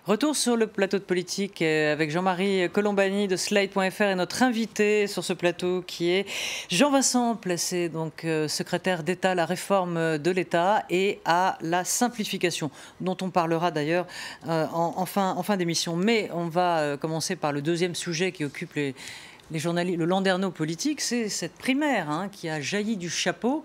Retour sur le plateau de politique avec Jean-Marie Colombani de Slide.fr et notre invité sur ce plateau qui est Jean-Vincent Placé, donc secrétaire d'État à la réforme de l'État et à la simplification, dont on parlera d'ailleurs en fin d'émission. Mais on va commencer par le deuxième sujet qui occupe les journalistes, le landerneau politique, c'est cette primaire qui a jailli du chapeau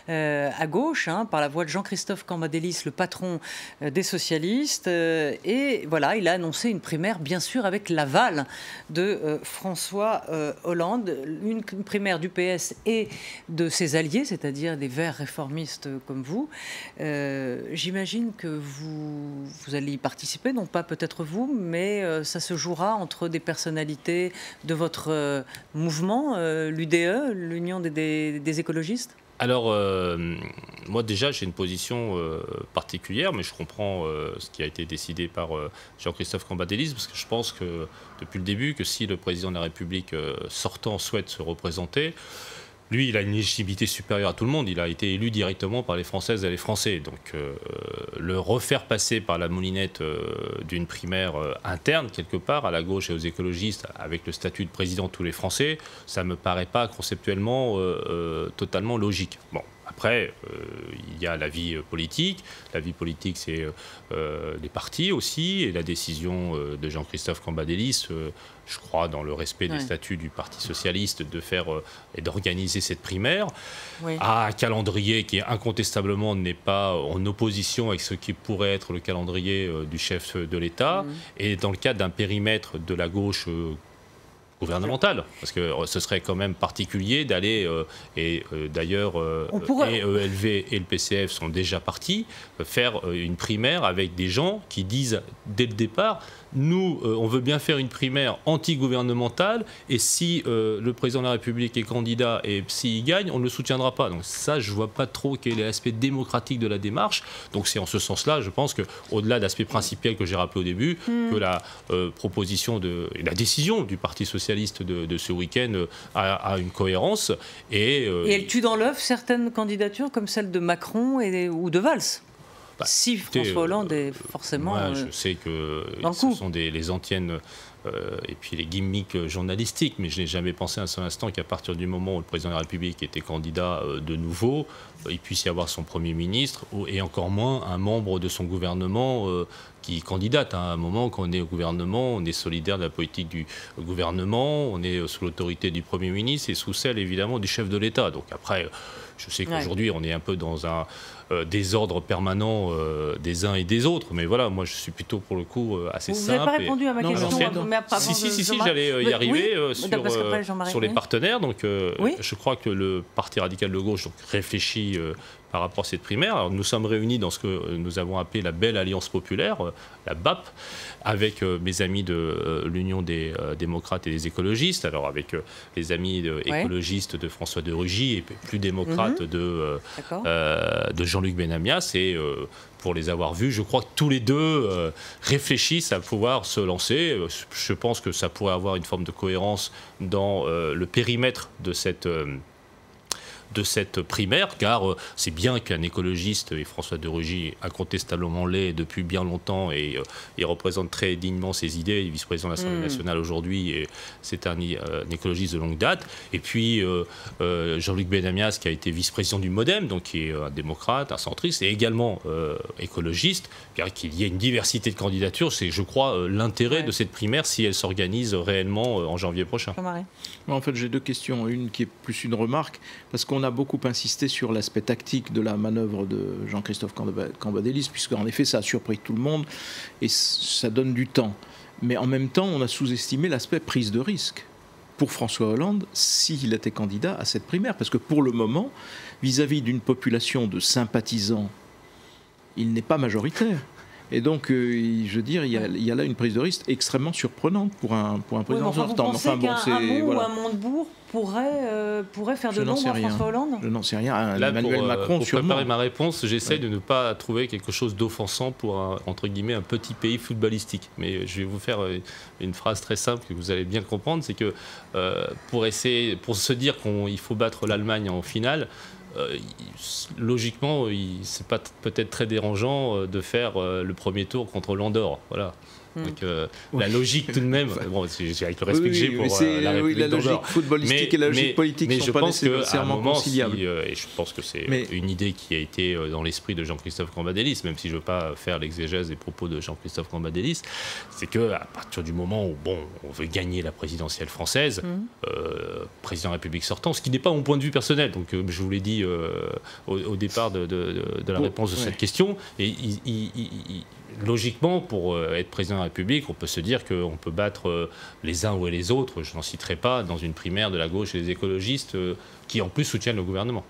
à gauche par la voix de Jean-Christophe Cambadélis, le patron des socialistes. Et voilà, il a annoncé une primaire, bien sûr, avec l'aval de François Hollande, une primaire du PS et de ses alliés, c'est-à-dire des Verts réformistes comme vous. J'imagine que vous allez y participer, non pas peut-être vous, mais ça se jouera entre des personnalités de votre mouvement, l'UDE, l'Union des écologistes? Alors, moi déjà j'ai une position particulière, mais je comprends ce qui a été décidé par Jean-Christophe Cambadélis, parce que je pense que depuis le début, que si le président de la République sortant souhaite se représenter, lui, il a une légitimité supérieure à tout le monde. Il a été élu directement par les Françaises et les Français. Donc, le refaire passer par la moulinette d'une primaire interne, quelque part, à la gauche et aux écologistes, avec le statut de président de tous les Français, ça ne me paraît pas conceptuellement totalement logique. Bon. Après, il y a la vie politique. La vie politique, c'est les partis aussi. Et la décision de Jean-Christophe Cambadélis, je crois, dans le respect des statuts du Parti socialiste, de faire et d'organiser cette primaire, à un calendrier qui incontestablement n'est pas en opposition avec ce qui pourrait être le calendrier du chef de l'État, et dans le cadre d'un périmètre de la gauche gouvernementale, parce que ce serait quand même particulier d'aller, d'ailleurs, et ELV et le PCF sont déjà partis, faire une primaire avec des gens qui disent dès le départ, nous, on veut bien faire une primaire anti-gouvernementale, et si le président de la République est candidat et s'il gagne, on ne le soutiendra pas. Donc ça, je ne vois pas trop quel est l'aspect démocratique de la démarche. Donc c'est en ce sens-là, je pense qu'au-delà de l'aspect principal que j'ai rappelé au début, que la proposition la décision du Parti socialiste de ce week-end a une cohérence. Et elle tue dans l'œuf certaines candidatures comme celle de Macron ou de Valls. Si François Hollande est forcément moi, je sais que ce sont les antiennes et puis les gimmicks journalistiques, mais je n'ai jamais pensé un seul instant qu'à partir du moment où le président de la République était candidat de nouveau, il puisse y avoir son Premier ministre, et encore moins un membre de son gouvernement qui candidate. À un moment, quand on est au gouvernement, on est solidaire de la politique du gouvernement, on est sous l'autorité du Premier ministre et sous celle, évidemment, du chef de l'État. Donc après, je sais qu'aujourd'hui, on est un peu dans un désordre permanent des uns et des autres, mais voilà, moi je suis plutôt pour le coup assez simple. Vous n'avez pas répondu à ma question. Si, j'allais y arriver sur les partenaires. Donc je crois que le Parti radical de gauche réfléchit par rapport à cette primaire. Alors, nous sommes réunis dans ce que nous avons appelé la Belle Alliance Populaire, la BAP, avec mes amis de l'Union des démocrates et des écologistes, alors avec les amis écologistes de François de Rugy et plus démocrates de Jean-Luc Benamias, et pour les avoir vus, je crois que tous les deux réfléchissent à pouvoir se lancer. Je pense que ça pourrait avoir une forme de cohérence dans le périmètre de cette primaire, car c'est bien qu'un écologiste, et François de Rugy incontestablement l'est depuis bien longtemps, et il représente très dignement ses idées, il est vice-président de l'Assemblée nationale aujourd'hui, et c'est un écologiste de longue date. Et puis Jean-Luc Benamias, qui a été vice-président du MoDem, donc qui est un démocrate, un centriste, et également écologiste, qu'il y ait une diversité de candidatures, c'est, je crois, l'intérêt de cette primaire si elle s'organise réellement en janvier prochain. En fait, j'ai deux questions. Une qui est plus une remarque, parce qu'on a beaucoup insisté sur l'aspect tactique de la manœuvre de Jean-Christophe Cambadélis, puisqu'en effet, ça a surpris tout le monde et ça donne du temps. Mais en même temps, on a sous-estimé l'aspect prise de risque pour François Hollande s'il était candidat à cette primaire. Parce que pour le moment, vis-à-vis d'une population de sympathisants, il n'est pas majoritaire. Et donc, je veux dire, il y a là une prise de risque extrêmement surprenante pour un président sortant. Vous pensez qu'un Hamon ou un Montebourg pourrait faire de l'ombre à François Hollande? Je n'en sais rien. Là, Emmanuel Macron, pour préparer ma réponse, j'essaie de ne pas trouver quelque chose d'offensant pour entre guillemets un petit pays footballistique. Mais je vais vous faire une phrase très simple que vous allez bien comprendre, c'est que pour se dire qu'il faut battre l'Allemagne en finale, logiquement, c'est pas peut-être très dérangeant de faire le premier tour contre l'Andorre. Voilà. Donc la logique tout de même, bon, avec le respect que j'ai pour la République la logique footballistique et la logique politique ne sont pas nécessairement conciliables. Et je pense que c'est une idée qui a été dans l'esprit de Jean-Christophe Cambadélis, même si je ne veux pas faire l'exégèse des propos de Jean-Christophe Cambadélis, c'est qu'à partir du moment où on veut gagner la présidentielle française, président de la République sortant, ce qui n'est pas mon point de vue personnel, donc je vous l'ai dit au départ de la réponse de cette question, et logiquement, pour être président de la République, on peut se dire qu'on peut battre les uns ou les autres, je n'en citerai pas, dans une primaire de la gauche et des écologistes qui en plus soutiennent le gouvernement.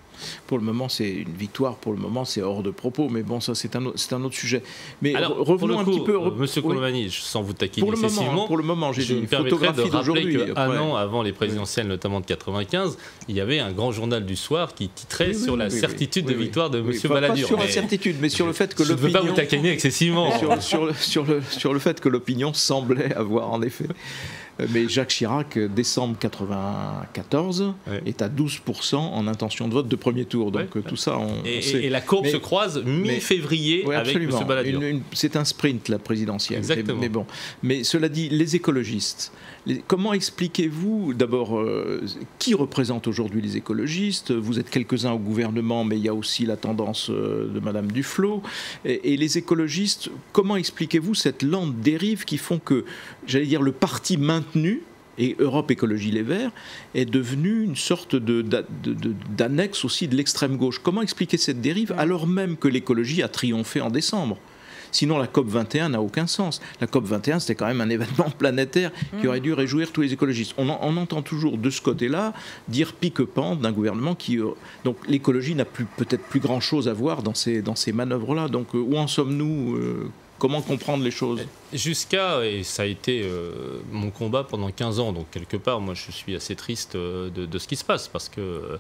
Pour le moment, c'est une victoire. Pour le moment, c'est hors de propos. Mais bon, ça, c'est un autre sujet. Mais alors, revenons un petit peu. Monsieur Colombani, sans vous taquiner excessivement, pour le moment, j'ai une photographie d'aujourd'hui. Un an avant les présidentielles, notamment de 95, il y avait un grand journal du soir qui titrait sur la certitude de victoire de Monsieur Balladur. Pas sur la certitude, mais sur le fait que l'opinion. Je ne veux pas vous taquiner excessivement. Sur le fait que l'opinion semblait avoir en effet. Mais Jacques Chirac, décembre 94, est à 12% en intention de vote de premier tour. Donc tout ça, on sait. Et la courbe se croise mi-février avec M. Balladur. C'est un sprint, la présidentielle. Exactement. Mais cela dit, les écologistes, comment expliquez-vous, d'abord, qui représente aujourd'hui les écologistes? Vous êtes quelques-uns au gouvernement, mais il y a aussi la tendance de Madame Duflot. Et les écologistes, comment expliquez-vous cette lente dérive qui font que, j'allais dire, le parti maintenu, et Europe Écologie Les Verts, est devenu une sorte d'annexe aussi de l'extrême gauche. Comment expliquer cette dérive alors même que l'écologie a triomphé en décembre? Sinon, la COP21 n'a aucun sens. La COP21, c'était quand même un événement planétaire qui aurait dû réjouir tous les écologistes. On entend toujours de ce côté-là dire pique-pente d'un gouvernement qui... donc l'écologie n'a peut-être plus grand-chose à voir dans ces manœuvres-là. Donc où en sommes-nous Comment comprendre les choses? Et ça a été mon combat pendant 15 ans, donc quelque part, moi je suis assez triste de ce qui se passe, parce que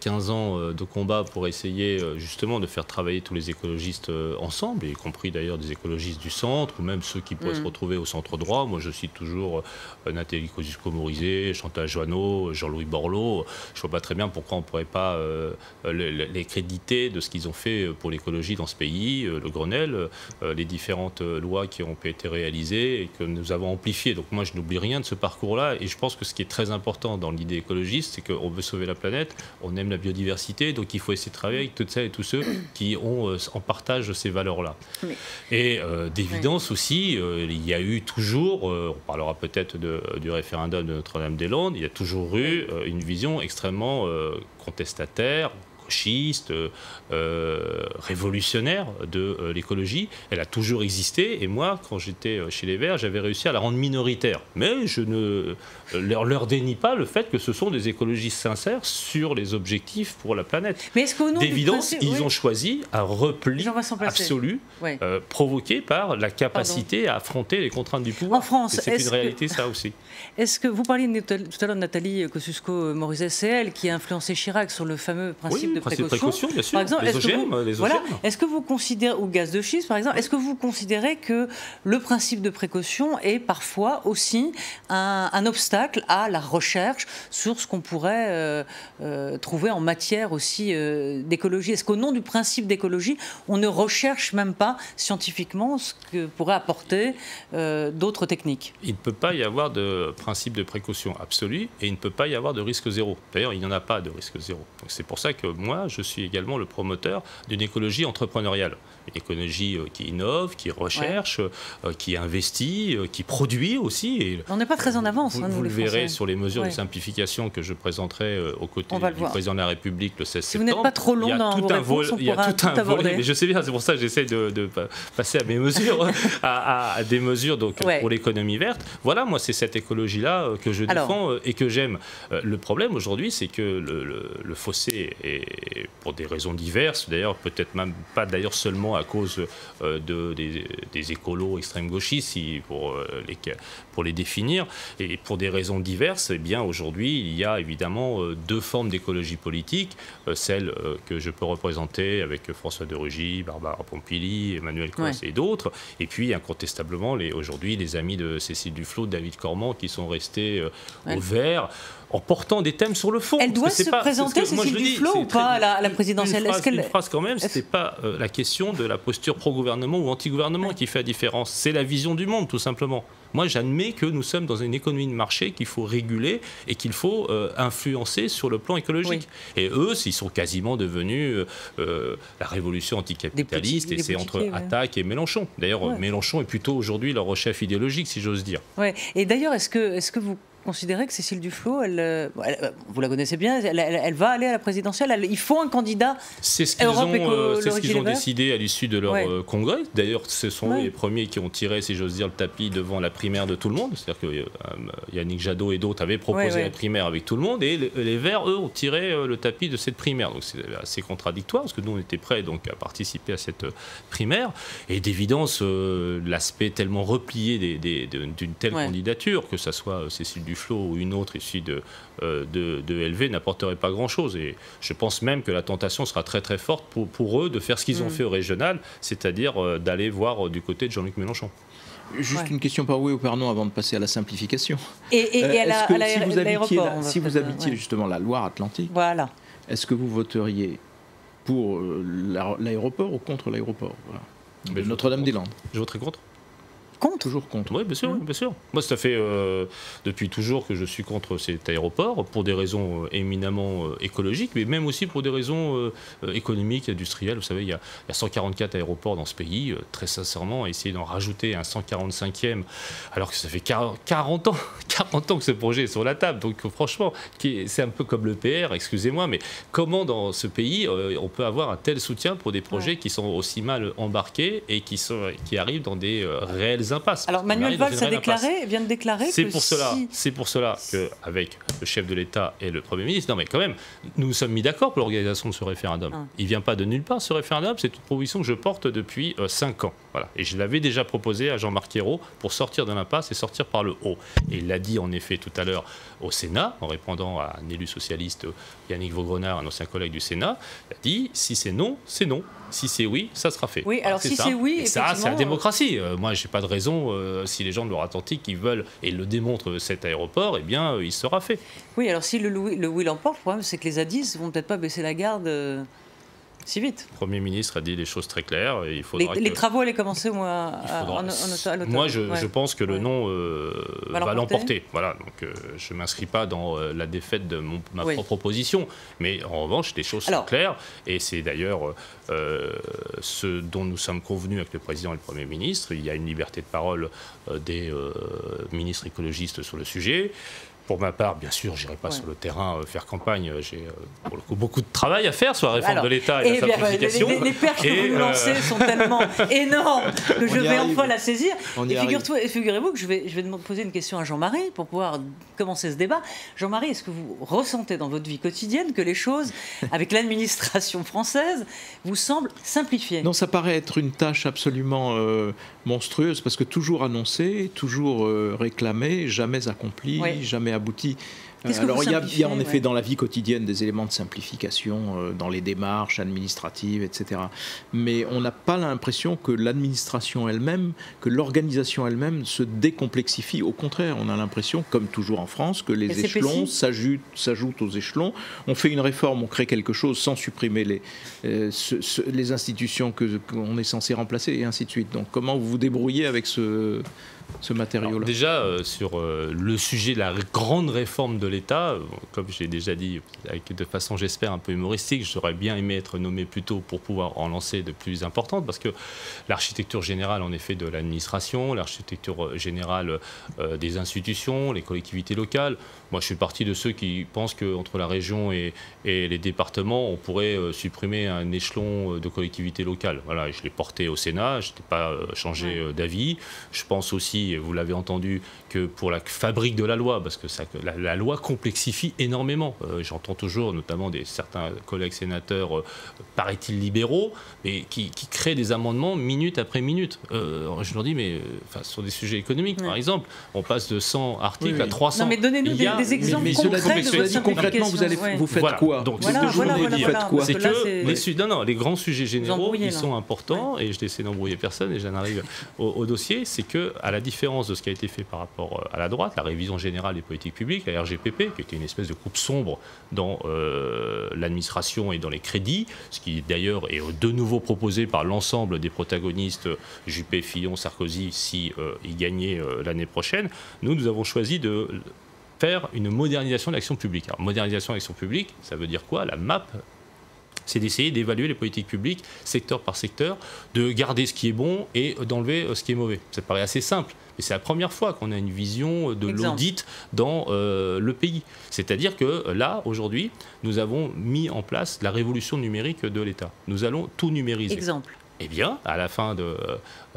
15 ans de combat pour essayer justement de faire travailler tous les écologistes ensemble, y compris d'ailleurs des écologistes du centre, ou même ceux qui pourraient se retrouver au centre droit. Moi je cite toujours Nathalie Kosciusko-Morizet, Chantal Joanneau, Jean-Louis Borloo. Je ne vois pas très bien pourquoi on ne pourrait pas les créditer de ce qu'ils ont fait pour l'écologie dans ce pays, le Grenelle, les différentes lois qui ont été réalisées et que nous avons amplifiées. Donc moi, je n'oublie rien de ce parcours-là, et je pense que ce qui est très important dans l'idée écologiste, c'est qu'on veut sauver la planète, on aime la biodiversité, donc il faut essayer de travailler avec toutes celles et tous ceux qui ont en partage ces valeurs-là. Oui. Et d'évidence aussi, il y a eu toujours, on parlera peut-être du référendum de Notre-Dame-des-Landes, il y a toujours eu une vision extrêmement contestataire, gauchiste, révolutionnaire de l'écologie. Elle a toujours existé, et moi, quand j'étais chez les Verts, j'avais réussi à la rendre minoritaire. Mais je ne leur dénie pas le fait que ce sont des écologistes sincères sur les objectifs pour la planète. Mais est-ce qu'au nom d'évidence, ils ont choisi un repli absolu, provoqué par la capacité à affronter les contraintes du pouvoir. En France, c'est une réalité, ça aussi. Est-ce que vous parliez tout à l'heure de Nathalie Kosciusko-Morizet, c'est elle qui a influencé Chirac sur le fameux principe de précaution, bien sûr. Par exemple, est-ce que vous considérez, ou gaz de schiste par exemple, est-ce que vous considérez que le principe de précaution est parfois aussi un obstacle à la recherche sur ce qu'on pourrait trouver en matière aussi d'écologie? Est-ce qu'au nom du principe d'écologie, on ne recherche même pas scientifiquement ce que pourraient apporter d'autres techniques? Il ne peut pas y avoir de principe de précaution absolue, et il ne peut pas y avoir de risque zéro. D'ailleurs, il n'y en a pas de risque zéro. Donc c'est pour ça que moi, je suis également le promoteur d'une écologie entrepreneuriale. Une écologie qui innove, qui recherche, qui investit, qui produit aussi. Et on n'est pas très en avance. Vous le verrez sur les mesures de simplification que je présenterai aux côtés du président de la République le 16 septembre. Si vous n'êtes pas trop long dans vos réponses, on pourra tout aborder. Mais je sais bien, c'est pour ça que j'essaie de passer à mes mesures, à des mesures donc, pour l'économie verte. Voilà, moi, c'est cette écologie-là que je défends et que j'aime. Le problème aujourd'hui, c'est que le fossé est, pour des raisons diverses, d'ailleurs, peut-être même pas d'ailleurs seulement à cause des écolos extrême-gauchistes, pour les définir, et pour des raisons diverses, eh bien aujourd'hui, il y a évidemment deux formes d'écologie politique, celle que je peux représenter avec François de Rugy, Barbara Pompili, Emmanuel Cos et d'autres, et puis incontestablement aujourd'hui les amis de Cécile Duflot, David Cormand, qui sont restés au vert. en portant des thèmes sur le fond. Elle doit se présenter, Cécile Duflot, ou pas à la présidentielle? Une phrase quand même, ce n'est pas la question de la posture pro-gouvernement ou anti-gouvernement qui fait la différence, c'est la vision du monde, tout simplement. Moi, j'admets que nous sommes dans une économie de marché qu'il faut réguler et qu'il faut influencer sur le plan écologique. Et eux, ils sont quasiment devenus la révolution anticapitaliste, et c'est entre Attaque et Mélenchon. D'ailleurs, Mélenchon est plutôt aujourd'hui leur chef idéologique, si j'ose dire. Ouais. Et d'ailleurs, est-ce que vous considérez que Cécile Duflot, vous la connaissez bien, elle va aller à la présidentielle, il faut un candidat C'est ce qu'ils ont décidé à l'issue de leur congrès. D'ailleurs, ce sont les premiers qui ont tiré, si j'ose dire, le tapis devant la primaire de tout le monde. C'est-à-dire que Yannick Jadot et d'autres avaient proposé la primaire avec tout le monde, et les Verts, eux, ont tiré le tapis de cette primaire. Donc c'est assez contradictoire, parce que nous, on était prêts donc, à participer à cette primaire. Et d'évidence, l'aspect tellement replié d'une telle candidature, que ça soit Cécile Duflot ou une autre issue de LV, n'apporterait pas grand-chose. Et je pense même que la tentation sera très très forte pour eux de faire ce qu'ils ont fait au régional, c'est-à-dire d'aller voir du côté de Jean-Luc Mélenchon. Juste une question par oui ou par non avant de passer à la simplification. Et à si vous habitiez justement la Loire-Atlantique, est-ce que vous voteriez pour l'aéroport ou contre l'aéroport de Notre-Dame-des-Landes? Je voterai contre. Toujours contre. Oui, bien sûr, bien sûr. Moi, ça fait depuis toujours que je suis contre cet aéroport, pour des raisons éminemment écologiques, mais même aussi pour des raisons économiques, industrielles. Vous savez, il y a 144 aéroports dans ce pays. Très sincèrement, essayer d'en rajouter un 145e, alors que ça fait 40 ans que ce projet est sur la table. Donc franchement, c'est un peu comme le PR, excusez-moi, mais comment dans ce pays on peut avoir un tel soutien pour des projets qui sont aussi mal embarqués et qui arrivent dans des réelles impasses. Alors Manuel Valls vient de déclarer c'est pour cela qu'avec le chef de l'État et le Premier ministre, non mais quand même, nous nous sommes mis d'accord pour l'organisation de ce référendum. Il ne vient pas de nulle part, ce référendum, c'est une proposition que je porte depuis 5 ans. Voilà. Et je l'avais déjà proposé à Jean-Marc Ayrault pour sortir de l'impasse et sortir par le haut. Et il l'a dit en effet tout à l'heure au Sénat, en répondant à un élu socialiste, Yannick Vaugrenard, un ancien collègue du Sénat, il a dit « si c'est non, c'est non ». Si c'est oui, ça sera fait. Oui, alors si c'est oui, et ça, c'est la démocratie. Moi, je n'ai pas de raison, si les gens de Loire-Atlantique qui veulent, et le démontrent cet aéroport, eh bien, il sera fait. Oui, alors si le oui l'emporte, le problème, c'est que les A10 ne vont peut-être pas baisser la garde si vite. Le Premier ministre a dit les choses très claires. Et il faudra les travaux allaient commencer à l'automne. Moi, je pense que le non va l'emporter. Voilà, donc je ne m'inscris pas dans la défaite de ma propre position. Mais en revanche, les choses sont claires. Et c'est d'ailleurs ce dont nous sommes convenus avec le Président et le Premier ministre. Il y a une liberté de parole des ministres écologistes sur le sujet. Pour ma part, bien sûr, je n'irai pas sur le terrain faire campagne. J'ai pour le coup beaucoup de travail à faire sur la réforme de l'État et la simplification. Les pertes que vous lancez sont tellement énormes que je vais enfin la saisir. Et figurez-vous que je vais poser une question à Jean-Marie pour pouvoir commencer ce débat. Jean-Marie, est-ce que vous ressentez dans votre vie quotidienne que les choses, avec l'administration française, vous semblent simplifiées? Non, ça paraît être une tâche absolument monstrueuse, parce que toujours annoncée, toujours réclamée, jamais accomplie, jamais abouti. Alors il y a en effet dans la vie quotidienne des éléments de simplification dans les démarches administratives, etc. Mais on n'a pas l'impression que l'administration elle-même, que l'organisation elle-même se décomplexifie. Au contraire, on a l'impression, comme toujours en France, que les échelons s'ajoutent aux échelons. On fait une réforme, on crée quelque chose sans supprimer les institutions qu'on est censé remplacer, et ainsi de suite. Donc comment vous vous débrouillez avec ce matériau-là? Déjà, sur le sujet de la grande réforme de l'État, comme j'ai déjà dit, de façon, j'espère, un peu humoristique, j'aurais bien aimé être nommé plus tôt pour pouvoir en lancer de plus importantes, parce que l'architecture générale, en effet, de l'administration, l'architecture générale des institutions, les collectivités locales, moi, je suis partie de ceux qui pensent qu'entre la région et les départements, on pourrait supprimer un échelon de collectivités locales. Voilà, je l'ai porté au Sénat, je n'ai pas changé d'avis. Je pense aussi, vous l'avez entendu, que pour la fabrique de la loi, parce que la loi complexifie énormément. J'entends toujours, notamment certains collègues sénateurs, paraît-il libéraux, mais qui créent des amendements minute après minute. Je leur dis, mais sur des sujets économiques, par exemple, on passe de 100 articles à 300. Non, mais donnez-nous des exemples concrets de votre simplification. Vous faites quoi? Donc, c'est que les grands sujets généraux, ils sont importants, et je n'essaie d'embrouiller personne, et j'en arrive au dossier, c'est que, à la différence de ce qui a été fait par rapport à la droite, la révision générale des politiques publiques, la RGPP, CPP, qui était une espèce de coupe sombre dans l'administration et dans les crédits, ce qui d'ailleurs est de nouveau proposé par l'ensemble des protagonistes, Juppé, Fillon, Sarkozy, si ils gagnaient l'année prochaine. Nous avons choisi de faire une modernisation de l'action publique. Alors, modernisation de l'action publique, ça veut dire quoi? La MAP, c'est d'essayer d'évaluer les politiques publiques secteur par secteur, de garder ce qui est bon et d'enlever ce qui est mauvais. Ça paraît assez simple, mais c'est la première fois qu'on a une vision de l'audit dans le pays. C'est-à-dire que là, aujourd'hui, nous avons mis en place la révolution numérique de l'État. Nous allons tout numériser. Exemple. Eh bien, à la fin de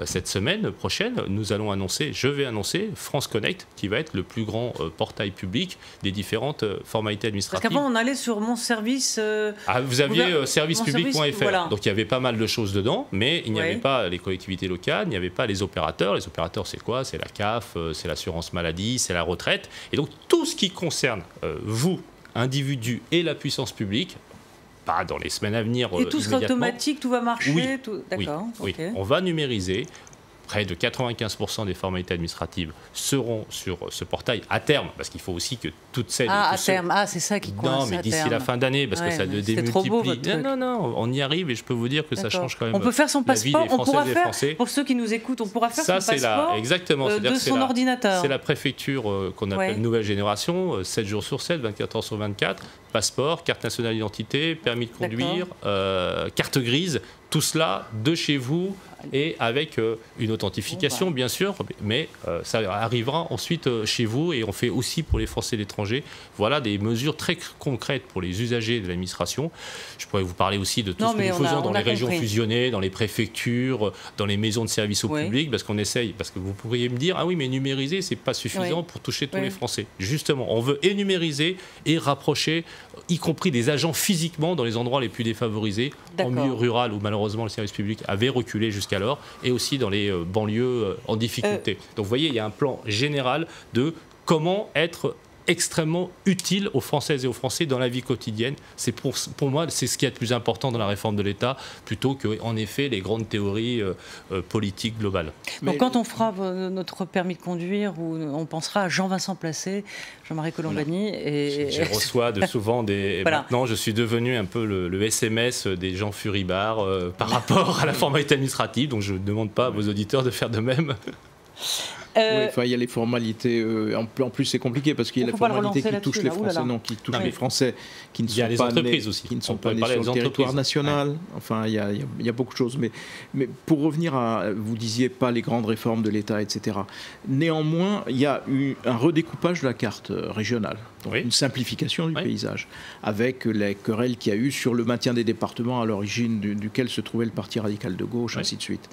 cette semaine prochaine, je vais annoncer France Connect, qui va être le plus grand portail public des différentes formalités administratives. Parce qu'avant, on allait sur mon service... vous aviez servicepublic.fr, voilà. Donc il y avait pas mal de choses dedans, mais il n'y avait pas les collectivités locales, il n'y avait pas les opérateurs. Les opérateurs, c'est quoi? C'est la CAF, c'est l'assurance maladie, c'est la retraite. Et donc tout ce qui concerne vous, individus, et la puissance publique, pas dans les semaines à venir. Et tout sera automatique, tout va marcher. Oui, D'accord. Oui. Okay. On va numériser. Près de 95% des formalités administratives seront sur ce portail à terme, parce qu'il faut aussi que toutes celles... à terme, c'est ça qui coince. Non, mais d'ici la fin d'année, parce que ça démultiplie. Trop beau, votre truc. Non, on y arrive et je peux vous dire que ça change quand même. On peut faire son passeport, on pourra faire, Français. pour ceux qui nous écoutent, on pourra faire ça, son passeport exactement. de son ordinateur. C'est la préfecture qu'on appelle nouvelle génération, 7 jours sur 7, 24 heures sur 24, passeport, carte nationale d'identité, permis de conduire, carte grise, tout cela de chez vous et avec une authentification bien sûr, mais ça arrivera ensuite chez vous et on fait aussi pour les Français de l'étranger. Voilà des mesures très concrètes pour les usagers de l'administration. Je pourrais vous parler aussi de tout ce que nous faisons dans les régions fusionnées, dans les préfectures, dans les maisons de services au public, parce qu'on essaye, parce que vous pourriez me dire, ah oui mais numériser c'est pas suffisant pour toucher tous les Français. Justement, on veut numériser et rapprocher, y compris des agents physiquement dans les endroits les plus défavorisés, en milieu rural où malheureusement le service public avait reculé jusqu'alors, et aussi dans les banlieues en difficulté. Donc vous voyez, il y a un plan général de comment être extrêmement utile aux Françaises et aux Français dans la vie quotidienne. C'est pour moi, c'est ce qui est le plus important dans la réforme de l'État, plutôt que, en effet, les grandes théories politiques globales. Donc quand on fera notre permis de conduire, on pensera à Jean-Vincent Placé, Jean-Marie Colombani. Et... Je reçois souvent des... Maintenant, je suis devenu un peu le SMS des gens furibards par rapport à la formalité administrative, donc je ne demande pas à vos auditeurs de faire de même. Il y a les formalités. En plus, c'est compliqué parce qu'il y a les formalités qui touchent les Français, qui touchent les Français qui ne sont pas nés, qui ne sont pas nés sur le territoire national. Enfin, il y a beaucoup de choses. Mais pour revenir à, vous disiez pas les grandes réformes de l'État, etc. Néanmoins, il y a eu un redécoupage de la carte régionale, donc une simplification du paysage, avec les querelles qu'il y a eu sur le maintien des départements à l'origine duquel se trouvait le Parti radical de gauche, ainsi de suite.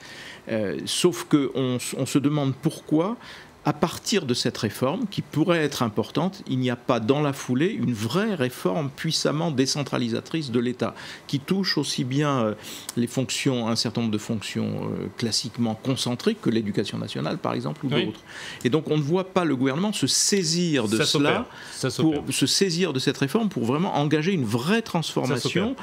Sauf qu'on se demande pourquoi, à partir de cette réforme, qui pourrait être importante, il n'y a pas dans la foulée une vraie réforme puissamment décentralisatrice de l'État, qui touche aussi bien les fonctions, un certain nombre de fonctions classiquement concentriques que l'éducation nationale, par exemple, ou d'autres. Et donc on ne voit pas le gouvernement se saisir de se saisir de cette réforme pour vraiment engager une vraie transformation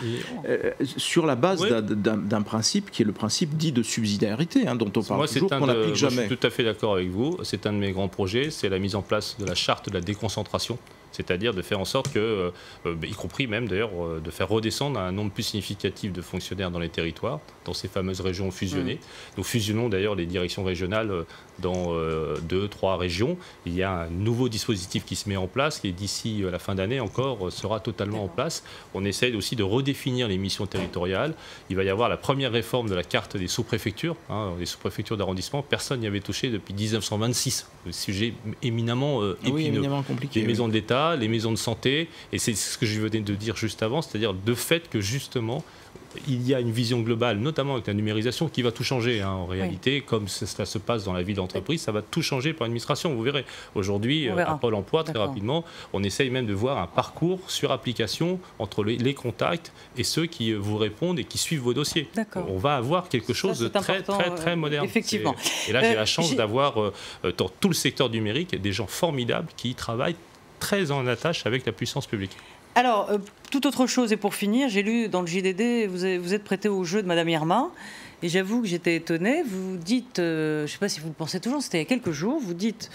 sur la base d'un principe qui est le principe dit de subsidiarité, dont on parle toujours, qu'on n'applique jamais. Je suis tout à fait d'accord avec vous. C'est un de mes grands projets, c'est la mise en place de la charte de la déconcentration, c'est-à-dire de faire en sorte que, y compris même d'ailleurs, de faire redescendre un nombre plus significatif de fonctionnaires dans les territoires, dans ces fameuses régions fusionnées. Nous fusionnons d'ailleurs les directions régionales dans 2-3 régions. Il y a un nouveau dispositif qui se met en place et d'ici la fin d'année encore sera totalement en place. On essaye aussi de redéfinir les missions territoriales. Il va y avoir la première réforme de la carte des sous-préfectures, les sous-préfectures d'arrondissement. Personne n'y avait touché depuis 1926. Le sujet éminemment épineux. Éminemment compliqué. Les maisons de l'État, les maisons de santé, et c'est ce que je venais de dire juste avant, c'est-à-dire de fait que justement il y a une vision globale, notamment avec la numérisation, qui va tout changer en réalité, comme cela se passe dans la vie d'entreprise, ça va tout changer pour l'administration, vous verrez. Aujourd'hui, à Pôle emploi, très rapidement, on essaye même de voir un parcours sur application entre les contacts et ceux qui vous répondent et qui suivent vos dossiers. On va avoir quelque chose de très moderne. Effectivement. Et là, j'ai la chance d'avoir dans tout le secteur numérique des gens formidables qui travaillent très en attache avec la puissance publique. Alors, toute autre chose, et pour finir, j'ai lu dans le JDD, vous êtes prêté au jeu de Madame Irma, Et j'avoue que j'étais étonnée. Vous dites, je ne sais pas si vous le pensez toujours, c'était il y a quelques jours, vous dites,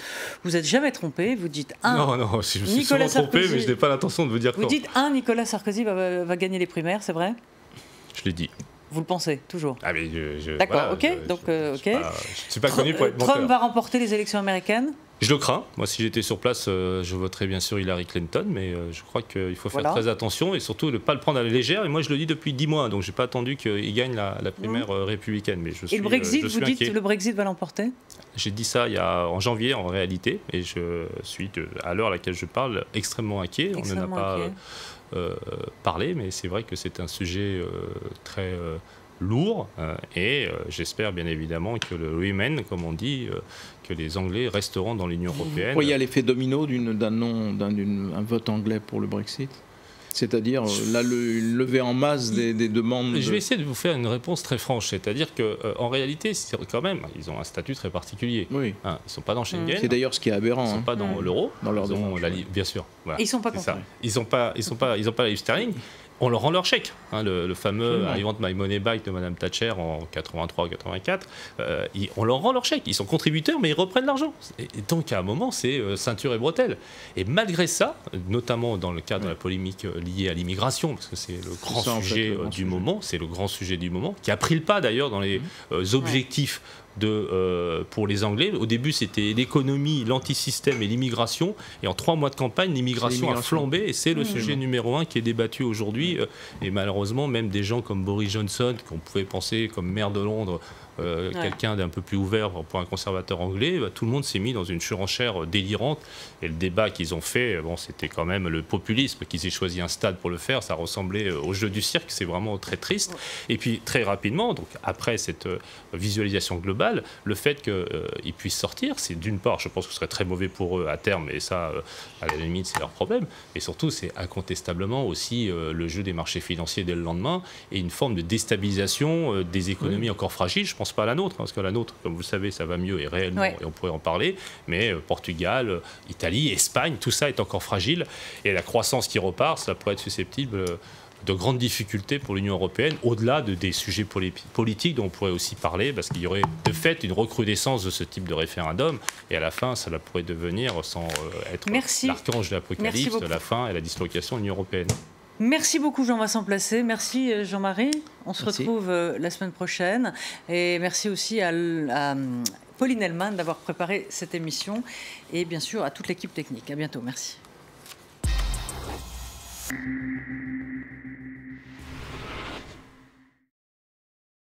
vous n'êtes jamais trompé, vous dites Non, je me suis souvent trompé, mais je n'ai pas l'intention de vous dire Vous dites Nicolas Sarkozy va gagner les primaires, c'est vrai? Je l'ai dit. Vous le pensez, toujours? Ah, mais d'accord, voilà, ok. Donc, ok. Je ne suis pas connu pour être menteur. Trump va remporter les élections américaines? Je le crains. Moi, si j'étais sur place, je voterais bien sûr Hillary Clinton, mais je crois qu'il faut faire très attention et surtout ne pas le prendre à la légère. Et moi, je le dis depuis 10 mois, donc je n'ai pas attendu qu'il gagne la primaire républicaine. Mais je suis, et le Brexit, vous dites inquiet. Le Brexit va l'emporter? J'ai dit ça en janvier, en réalité, et je suis, à l'heure à laquelle je parle, extrêmement inquiet. On n'en a pas parlé, mais c'est vrai que c'est un sujet très... lourd et j'espère bien évidemment que le Remain, comme on dit, que les Anglais resteront dans l'Union européenne. Vous voyez l'effet domino d'un vote anglais pour le Brexit? C'est-à-dire une levée en masse des demandes. Je vais essayer de vous faire une réponse très franche, c'est-à-dire qu'en réalité, quand même, ils ont un statut très particulier. Oui. Ils ne sont pas dans Schengen. C'est d'ailleurs ce qui est aberrant. Ils ne sont pas dans l'euro. Dans leur demande. Bien sûr. Voilà. Ils ne sont pas contents. Ils n'ont pas la livre sterling. On leur rend leur chèque. Le fameux I want my money back de Mme Thatcher en 83-84. On leur rend leur chèque. Ils sont contributeurs, mais ils reprennent l'argent. Et donc, à un moment, c'est ceinture et bretelle. Et malgré ça, notamment dans le cadre de la polémique liée à l'immigration, parce que c'est le grand sujet du moment, c'est le grand sujet du moment, qui a pris le pas d'ailleurs dans les objectifs pour les Anglais. Au début, c'était l'économie, l'antisystème et l'immigration. Et en 3 mois de campagne, l'immigration a flambé. Et c'est le sujet numéro 1 qui est débattu aujourd'hui. Et malheureusement, même des gens comme Boris Johnson, qu'on pouvait penser comme maire de Londres, quelqu'un d'un peu plus ouvert pour un conservateur anglais, tout le monde s'est mis dans une surenchère délirante. Et le débat qu'ils ont fait, c'était quand même le populisme, qu'ils aient choisi un stade pour le faire. Ça ressemblait au jeu du cirque. C'est vraiment très triste. Et puis, très rapidement, donc, après cette visualisation globale, le fait qu'ils puissent sortir, c'est d'une part, je pense que ce serait très mauvais pour eux à terme, et ça, à la limite, c'est leur problème. Et surtout, c'est incontestablement aussi le jeu des marchés financiers dès le lendemain et une forme de déstabilisation des économies encore fragiles. Je ne pense pas à la nôtre, parce que la nôtre, comme vous le savez, ça va mieux et réellement, et on pourrait en parler, mais Portugal, Italie, Espagne, tout ça est encore fragile. Et la croissance qui repart, ça pourrait être susceptible de grandes difficultés pour l'Union européenne, au-delà des sujets politiques dont on pourrait aussi parler, parce qu'il y aurait de fait une recrudescence de ce type de référendum, et à la fin, cela pourrait devenir, sans être l'archange de l'Apocalypse, de la fin et la dislocation de l'Union européenne. Merci beaucoup Jean-Vincent Placé, merci Jean-Marie, on se retrouve la semaine prochaine, et merci aussi à Pauline Hellman d'avoir préparé cette émission, et bien sûr à toute l'équipe technique. À bientôt, merci.